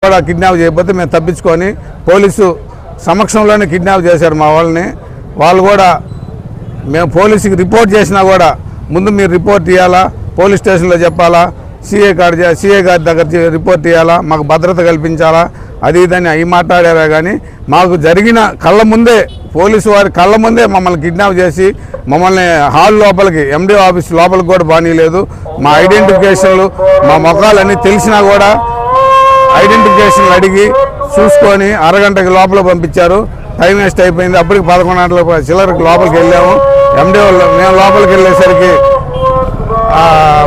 కూడా కిడ్నాప్ చేయకపోతే మేము తప్పించుకొని పోలీసు సమక్షంలోనే కిడ్నాప్ చేశారు మా వాళ్ళని. వాళ్ళు కూడా మేము పోలీసుకి రిపోర్ట్ చేసినా కూడా ముందు మీరు రిపోర్ట్ ఇవ్వాలా, పోలీస్ స్టేషన్లో చెప్పాలా, సిఐ గారి దగ్గర రిపోర్ట్ ఇవ్వాలా, మాకు భద్రత కల్పించాలా, అది ఇదని అవి మాట్లాడారా. కానీ మాకు జరిగిన కళ్ళ ముందే పోలీసు వారి కళ్ళ ముందే మమ్మల్ని కిడ్నాప్ చేసి మమ్మల్ని హాల్ లోపలికి ఎండి ఆఫీస్ లోపలికి కూడా బానీలేదు. మా ఐడెంటిఫికేషన్లు మా మొఖాలన్నీ తెలిసినా కూడా ఐడెంటిఫికేషన్లు అడిగి చూసుకొని అరగంటకి లోపల పంపించారు. టైం వేస్ట్ అయిపోయింది. అప్పటికి 11 గంటల చిల్లరికి లోపలికి వెళ్ళాము. ఎండి వాళ్ళు మేము లోపలికి వెళ్ళేసరికి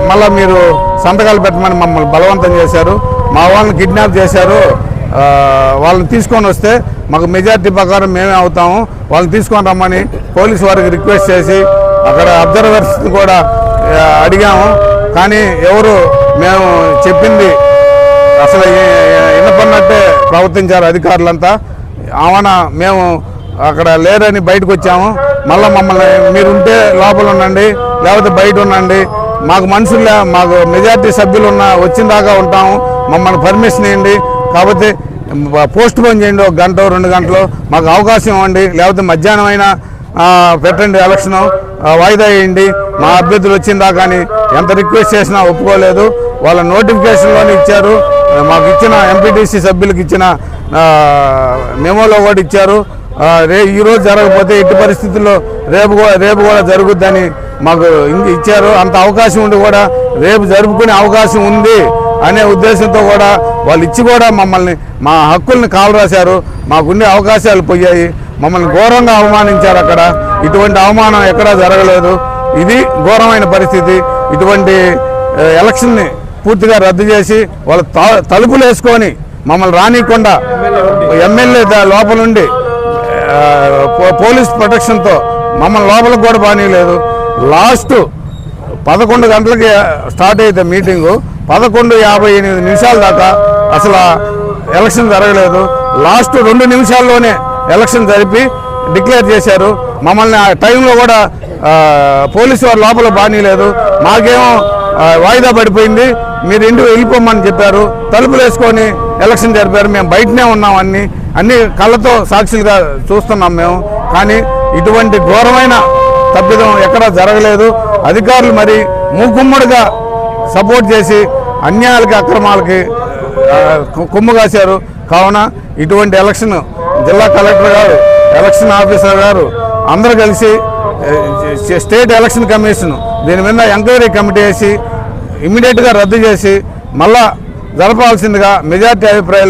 మళ్ళీ మీరు సంతకాలు పెట్టమని మమ్మల్ని బలవంతం చేశారు. మా వాళ్ళని కిడ్నాప్ చేశారు. వాళ్ళని తీసుకొని వస్తే మాకు మెజార్టీ ప్రకారం మేమే అవుతాము, వాళ్ళని తీసుకొని రమ్మని పోలీసు వారికి రిక్వెస్ట్ చేసి అక్కడ అబ్జర్వర్స్ కూడా అడిగాము. కానీ ఎవరు మేము చెప్పింది అసలు వినపడినట్టే ప్రవర్తించారు అధికారులంతా. ఆవన మేము అక్కడ లేరని బయటకు వచ్చాము. మళ్ళీ మమ్మల్ని మీరుంటే లోపల ఉండండి, లేకపోతే బయట ఉండండి, మాకు మనుషులు మాకు మెజార్టీ సభ్యులు వచ్చిన దాకా ఉంటాము, మమ్మల్ని పర్మిషన్ ఇవ్వండి, కాకపోతే పోస్ట్ పోన్ చేయండి, 1 గంట 2 గంటలు మాకు అవకాశం ఇవ్వండి, లేకపోతే మధ్యాహ్నం అయినా పెట్టండి, ఎలక్షన్ వాయిదా వేయండి, మా అభ్యర్థులు వచ్చిన దాకా అని ఎంత రిక్వెస్ట్ చేసినా ఒప్పుకోలేదు. వాళ్ళ నోటిఫికేషన్లోనే ఇచ్చారు, మాకు ఇచ్చిన ఎంపీటీసీ సభ్యులకు ఇచ్చిన మెమోలో కూడా ఇచ్చారు. ఈరోజు జరగకపోతే ఎట్టి పరిస్థితుల్లో రేపు కూడా జరుగుద్దని మాకు ఇచ్చారు. అంత అవకాశం ఉండి కూడా రేపు జరుపుకునే అవకాశం ఉంది అనే ఉద్దేశంతో కూడా వాళ్ళు ఇచ్చి కూడా మమ్మల్ని మా హక్కుల్ని కాలరాశారు. మాకుండే అవకాశాలు పోయాయి. మమ్మల్ని ఘోరంగా అవమానించారు. అక్కడ ఇటువంటి అవమానం ఎక్కడా జరగలేదు. ఇది ఘోరమైన పరిస్థితి. ఇటువంటి ఎలక్షన్ని పూర్తిగా రద్దు చేసి వాళ్ళు తలుపులు వేసుకొని మమ్మల్ని రానియకుండా ఎమ్మెల్యే లోపలుండి పోలీస్ ప్రొటెక్షన్తో మమ్మల్ని లోపలికి కూడా బానీయలేదు. లాస్ట్ 11 గంటలకి స్టార్ట్ అయితే మీటింగు 11:58 నిమిషాల దాకా అసలు ఎలక్షన్ జరగలేదు. లాస్ట్ 2 నిమిషాల్లోనే ఎలక్షన్ జరిపి డిక్లేర్ చేశారు. మమ్మల్ని ఆ టైంలో కూడా పోలీసు వారు లోపల బానీయలేదు. మాకేమో వాయిదా పడిపోయింది, మీరు ఇంటికి వెళ్ళిపోమని చెప్పారు. తలుపులు వేసుకొని ఎలక్షన్ జరిపారు. మేము బయటనే ఉన్నాం, అన్ని కళ్ళతో సాక్షులుగా చూస్తున్నాం మేము. కానీ ఇటువంటి ఘోరమైన తప్పిదం ఎక్కడా జరగలేదు. అధికారులు మరి మూకుమ్మడిగా సపోర్ట్ చేసి అన్యాయాలకి అక్రమాలకి కొమ్ము కాశారు. కావున ఇటువంటి ఎలక్షన్ జిల్లా కలెక్టర్ గారు, ఎలక్షన్ ఆఫీసర్ గారు అందరూ కలిసి స్టేట్ ఎలక్షన్ కమిషన్ దీని మీద ఎంక్వైరీ కమిటీ వేసి ఇమ్మీడియట్గా రద్దు చేసి మళ్ళా జరపాల్సిందిగా మెజార్టీ అభిప్రాయాలు